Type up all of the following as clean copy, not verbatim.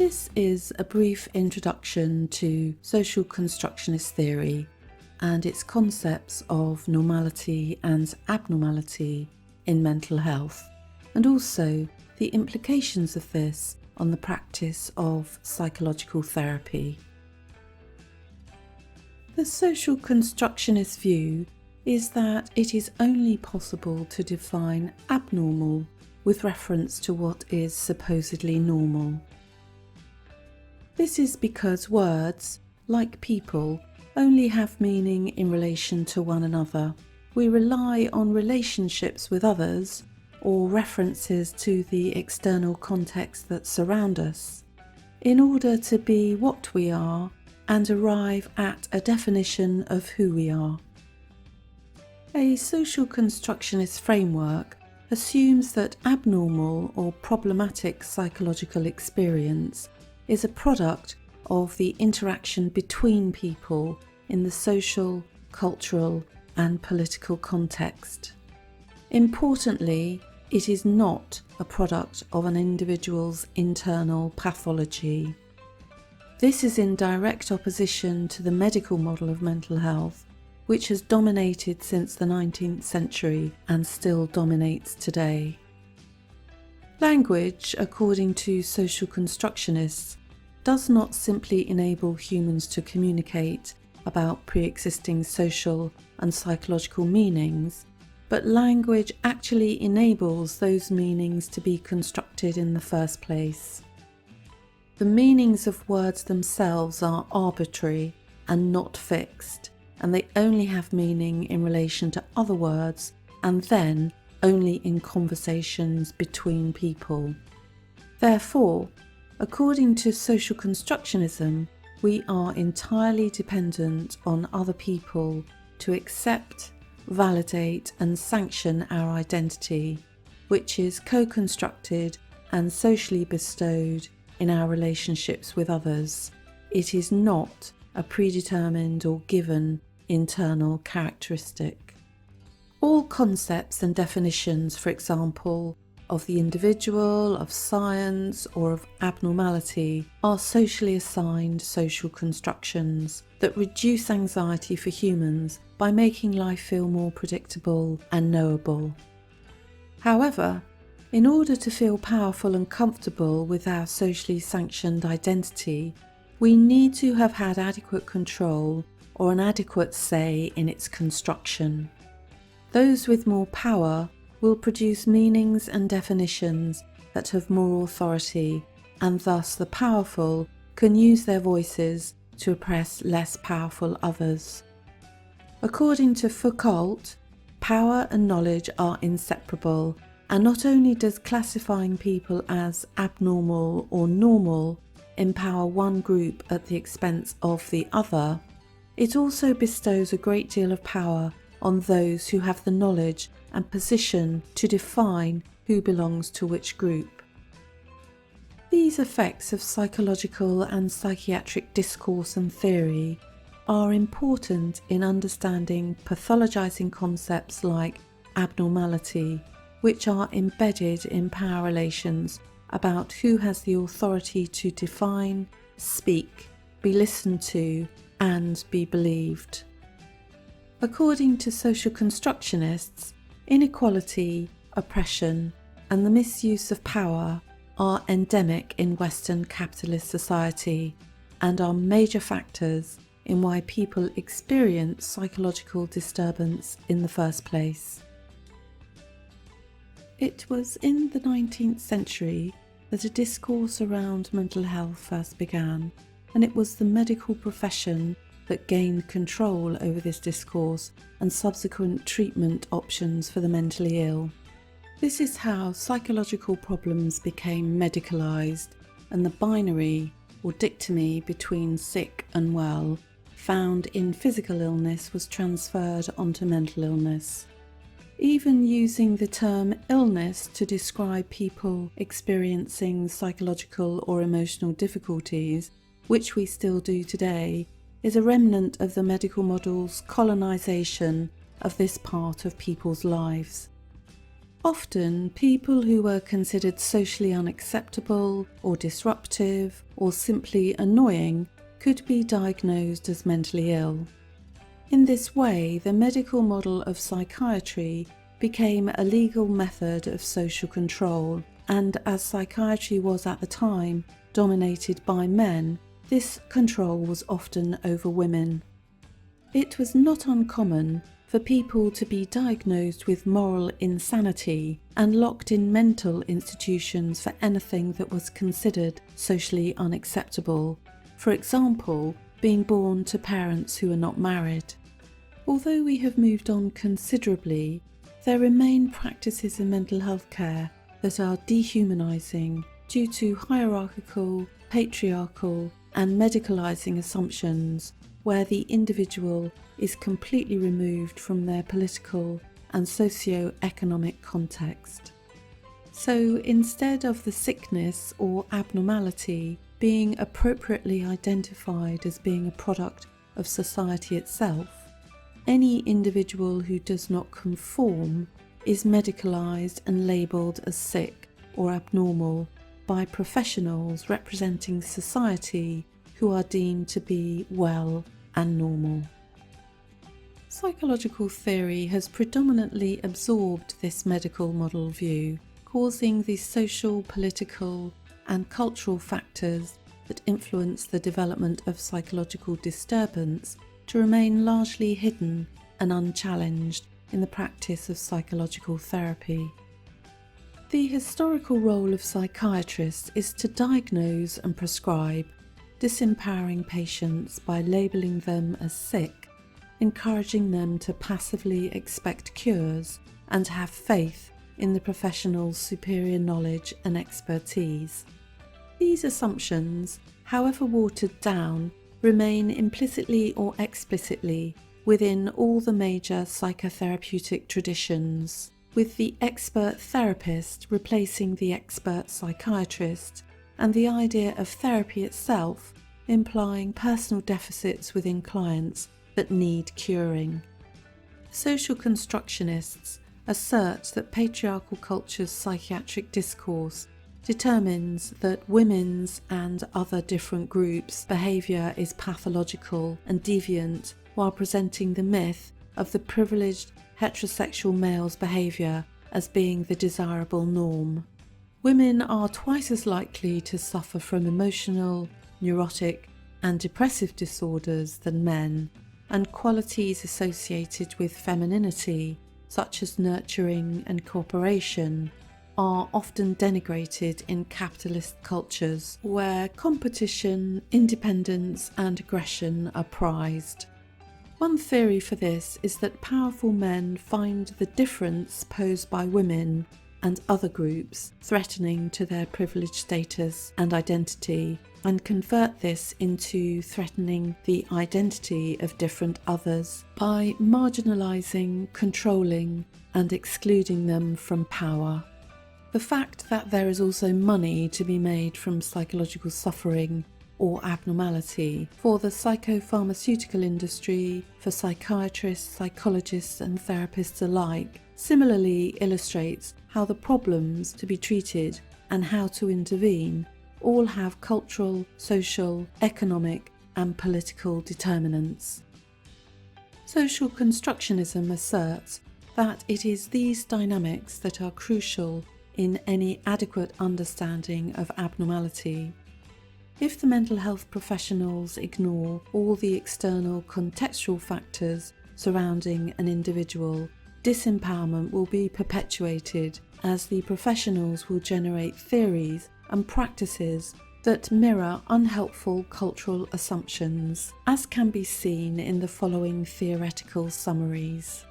This is a brief introduction to social constructionist theory and its concepts of normality and abnormality in mental health, and also the implications of this on the practice of psychological therapy. The social constructionist view is that it is only possible to define abnormal with reference to what is supposedly normal. This is because words, like people, only have meaning in relation to one another. We rely on relationships with others or references to the external context that surround us in order to be what we are and arrive at a definition of who we are. A social constructionist framework assumes that abnormal or problematic psychological experience is a product of the interaction between people in the social, cultural, and political context. Importantly, it is not a product of an individual's internal pathology. This is in direct opposition to the medical model of mental health, which has dominated since the 19th century and still dominates today. Language, according to social constructionists, does not simply enable humans to communicate about pre-existing social and psychological meanings, but language actually enables those meanings to be constructed in the first place. The meanings of words themselves are arbitrary and not fixed, and they only have meaning in relation to other words and then only in conversations between people. Therefore, according to social constructionism, we are entirely dependent on other people to accept, validate and sanction our identity, which is co-constructed and socially bestowed in our relationships with others. It is not a predetermined or given internal characteristic. All concepts and definitions, for example, of the individual, of science, or of abnormality are socially assigned social constructions that reduce anxiety for humans by making life feel more predictable and knowable. However, in order to feel powerful and comfortable with our socially sanctioned identity, we need to have had adequate control or an adequate say in its construction. Those with more power will produce meanings and definitions that have more authority, and thus the powerful can use their voices to oppress less powerful others. According to Foucault, power and knowledge are inseparable, and not only does classifying people as abnormal or normal empower one group at the expense of the other, it also bestows a great deal of power on those who have the knowledge and position to define who belongs to which group. These effects of psychological and psychiatric discourse and theory are important in understanding pathologizing concepts like abnormality, which are embedded in power relations about who has the authority to define, speak, be listened to, and be believed. According to social constructionists, inequality, oppression, and the misuse of power are endemic in Western capitalist society and are major factors in why people experience psychological disturbance in the first place. It was in the 19th century that a discourse around mental health first began, and it was the medical profession that gained control over this discourse and subsequent treatment options for the mentally ill. This is how psychological problems became medicalised, and the binary or dichotomy between sick and well found in physical illness was transferred onto mental illness. Even using the term illness to describe people experiencing psychological or emotional difficulties, which we still do today, is a remnant of the medical model's colonisation of this part of people's lives. Often, people who were considered socially unacceptable or disruptive or simply annoying could be diagnosed as mentally ill. In this way, the medical model of psychiatry became a legal method of social control, and as psychiatry was at the time dominated by men, this control was often over women. It was not uncommon for people to be diagnosed with moral insanity and locked in mental institutions for anything that was considered socially unacceptable. For example, being born to parents who are not married. Although we have moved on considerably, there remain practices in mental health care that are dehumanising due to hierarchical, patriarchal and medicalising assumptions where the individual is completely removed from their political and socio-economic context. So instead of the sickness or abnormality being appropriately identified as being a product of society itself, any individual who does not conform is medicalised and labelled as sick or abnormal by professionals representing society who are deemed to be well and normal. Psychological theory has predominantly absorbed this medical model view, causing the social, political and cultural factors that influence the development of psychological disturbance to remain largely hidden and unchallenged in the practice of psychological therapy. The historical role of psychiatrists is to diagnose and prescribe, disempowering patients by labelling them as sick, encouraging them to passively expect cures and have faith in the professional's superior knowledge and expertise. These assumptions, however watered down, remain implicitly or explicitly within all the major psychotherapeutic traditions, with the expert therapist replacing the expert psychiatrist, and the idea of therapy itself implying personal deficits within clients that need curing. Social constructionists assert that patriarchal culture's psychiatric discourse determines that women's and other different groups' behaviour is pathological and deviant, while presenting the myth of the privileged heterosexual male's behaviour as being the desirable norm. Women are twice as likely to suffer from emotional, neurotic and depressive disorders than men, and qualities associated with femininity, such as nurturing and cooperation, are often denigrated in capitalist cultures where competition, independence and aggression are prized. One theory for this is that powerful men find the difference posed by women and other groups threatening to their privileged status and identity, and convert this into threatening the identity of different others by marginalising, controlling and excluding them from power. The fact that there is also money to be made from psychological suffering or abnormality for the psychopharmaceutical industry, for psychiatrists, psychologists and therapists alike, similarly illustrates how the problems to be treated and how to intervene all have cultural, social, economic and political determinants. Social constructionism asserts that it is these dynamics that are crucial in any adequate understanding of abnormality. If the mental health professionals ignore all the external contextual factors surrounding an individual, disempowerment will be perpetuated as the professionals will generate theories and practices that mirror unhelpful cultural assumptions, as can be seen in the following theoretical summaries.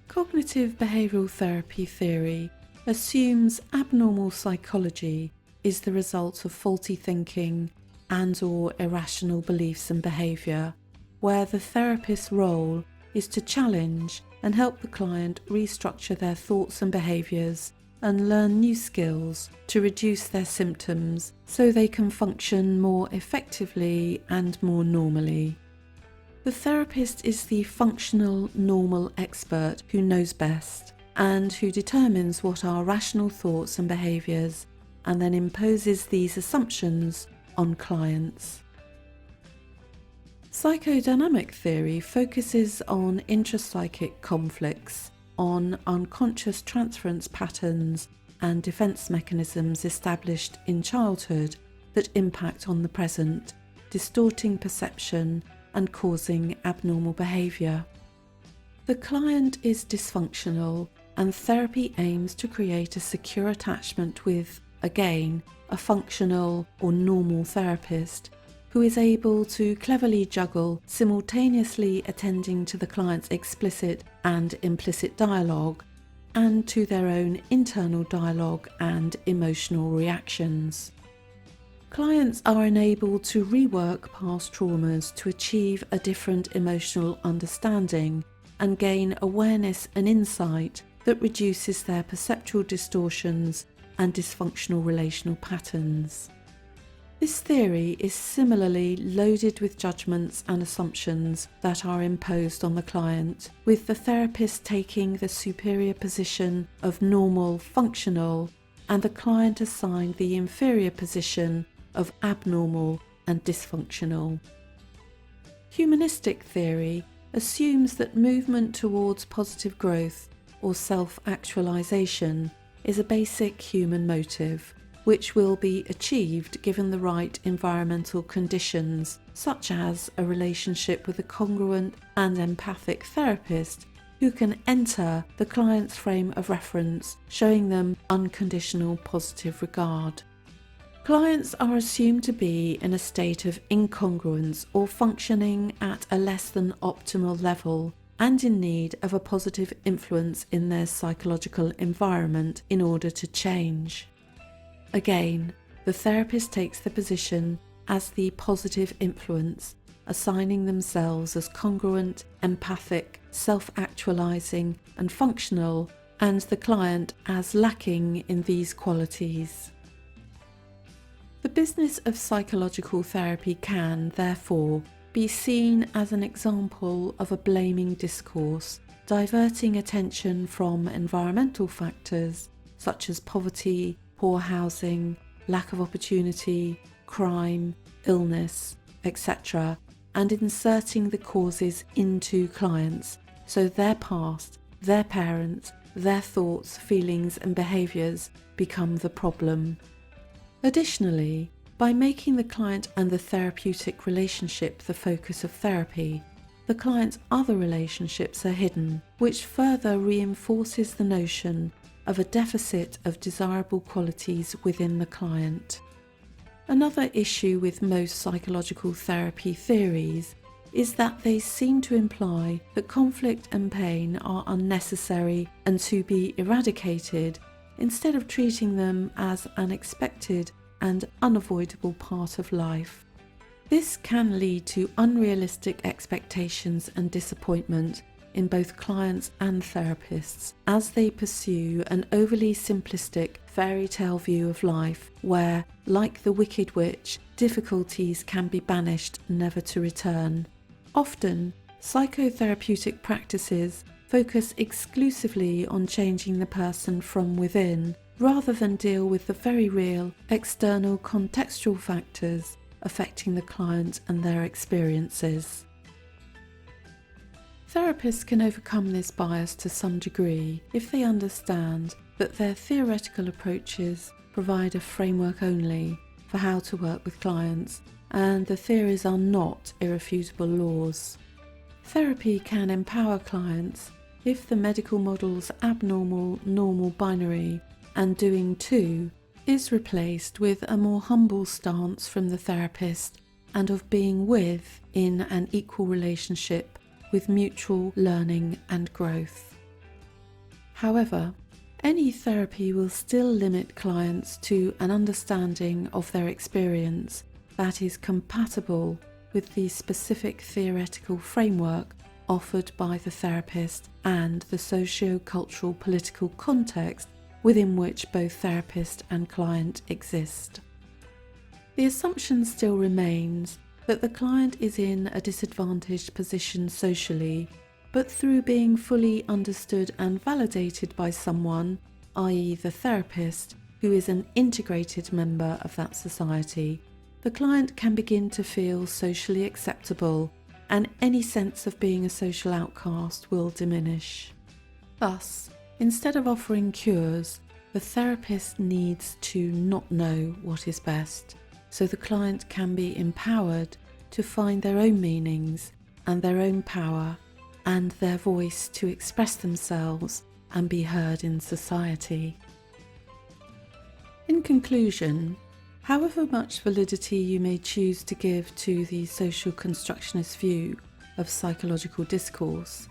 Cognitive behavioural therapy theory assumes abnormal psychology is the result of faulty thinking and/or irrational beliefs and behaviour, where the therapist's role is to challenge and help the client restructure their thoughts and behaviours and learn new skills to reduce their symptoms so they can function more effectively and more normally. The therapist is the functional, normal expert who knows best. and who determines what are rational thoughts and behaviours and then imposes these assumptions on clients. Psychodynamic theory focuses on intrapsychic conflicts, on unconscious transference patterns and defence mechanisms established in childhood that impact on the present, distorting perception and causing abnormal behaviour. The client is dysfunctional, and therapy aims to create a secure attachment with, again, a functional or normal therapist who is able to cleverly juggle simultaneously attending to the client's explicit and implicit dialogue and to their own internal dialogue and emotional reactions. Clients are enabled to rework past traumas to achieve a different emotional understanding and gain awareness and insight that reduces their perceptual distortions and dysfunctional relational patterns. This theory is similarly loaded with judgments and assumptions that are imposed on the client, with the therapist taking the superior position of normal, functional, and the client assigned the inferior position of abnormal and dysfunctional. Humanistic theory assumes that movement towards positive growth or self-actualization is a basic human motive, which will be achieved given the right environmental conditions, such as a relationship with a congruent and empathic therapist who can enter the client's frame of reference, showing them unconditional positive regard. Clients are assumed to be in a state of incongruence or functioning at a less than optimal level and in need of a positive influence in their psychological environment in order to change. Again, the therapist takes the position as the positive influence, assigning themselves as congruent, empathic, self-actualizing and functional, and the client as lacking in these qualities. The business of psychological therapy can, therefore, be seen as an example of a blaming discourse, diverting attention from environmental factors such as poverty, poor housing, lack of opportunity, crime, illness, etc., and inserting the causes into clients, so their past, their parents, their thoughts, feelings and behaviours become the problem. Additionally, by making the client and the therapeutic relationship the focus of therapy, the client's other relationships are hidden, which further reinforces the notion of a deficit of desirable qualities within the client. Another issue with most psychological therapy theories is that they seem to imply that conflict and pain are unnecessary and to be eradicated, instead of treating them as an expected and unavoidable part of life. This can lead to unrealistic expectations and disappointment in both clients and therapists as they pursue an overly simplistic fairy tale view of life where, like the Wicked Witch, difficulties can be banished never to return. Often, psychotherapeutic practices focus exclusively on changing the person from within, rather than deal with the very real external contextual factors affecting the client and their experiences. Therapists can overcome this bias to some degree if they understand that their theoretical approaches provide a framework only for how to work with clients, and the theories are not irrefutable laws. Therapy can empower clients if the medical model's abnormal-normal binary and doing to is replaced with a more humble stance from the therapist and of being with in an equal relationship with mutual learning and growth. However, any therapy will still limit clients to an understanding of their experience that is compatible with the specific theoretical framework offered by the therapist and the socio-cultural political context within which both therapist and client exist. The assumption still remains that the client is in a disadvantaged position socially but through being fully understood and validated by someone, i.e. the therapist, who is an integrated member of that society, the client can begin to feel socially acceptable, and any sense of being a social outcast will diminish. Thus, instead of offering cures, the therapist needs to not know what is best, so the client can be empowered to find their own meanings and their own power and their voice to express themselves and be heard in society. In conclusion, however much validity you may choose to give to the social constructionist view of psychological discourse,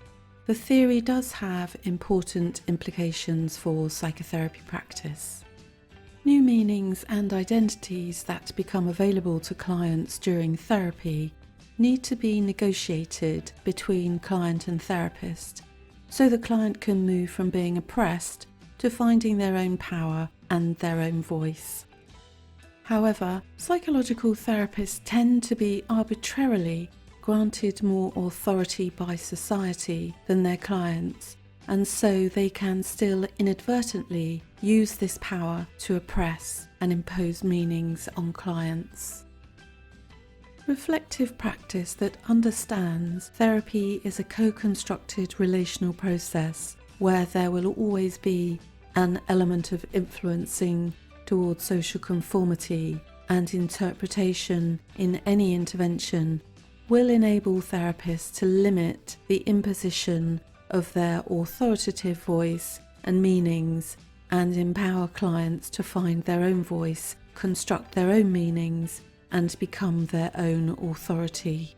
the theory does have important implications for psychotherapy practice. New meanings and identities that become available to clients during therapy need to be negotiated between client and therapist, so the client can move from being oppressed to finding their own power and their own voice. However, psychological therapists tend to be arbitrarily granted more authority by society than their clients, and so they can still inadvertently use this power to oppress and impose meanings on clients. Reflective practice that understands therapy is a co-constructed relational process where there will always be an element of influencing towards social conformity and interpretation in any intervention will enable therapists to limit the imposition of their authoritative voice and meanings and empower clients to find their own voice, construct their own meanings, and become their own authority.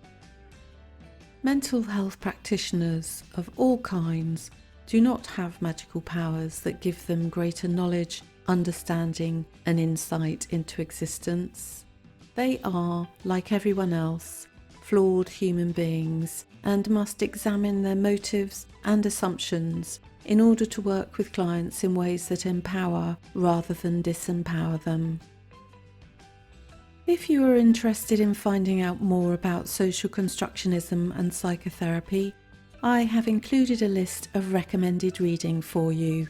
Mental health practitioners of all kinds do not have magical powers that give them greater knowledge, understanding, and insight into existence. They are, like everyone else, flawed human beings and must examine their motives and assumptions in order to work with clients in ways that empower rather than disempower them. If you are interested in finding out more about social constructionism and psychotherapy, I have included a list of recommended reading for you.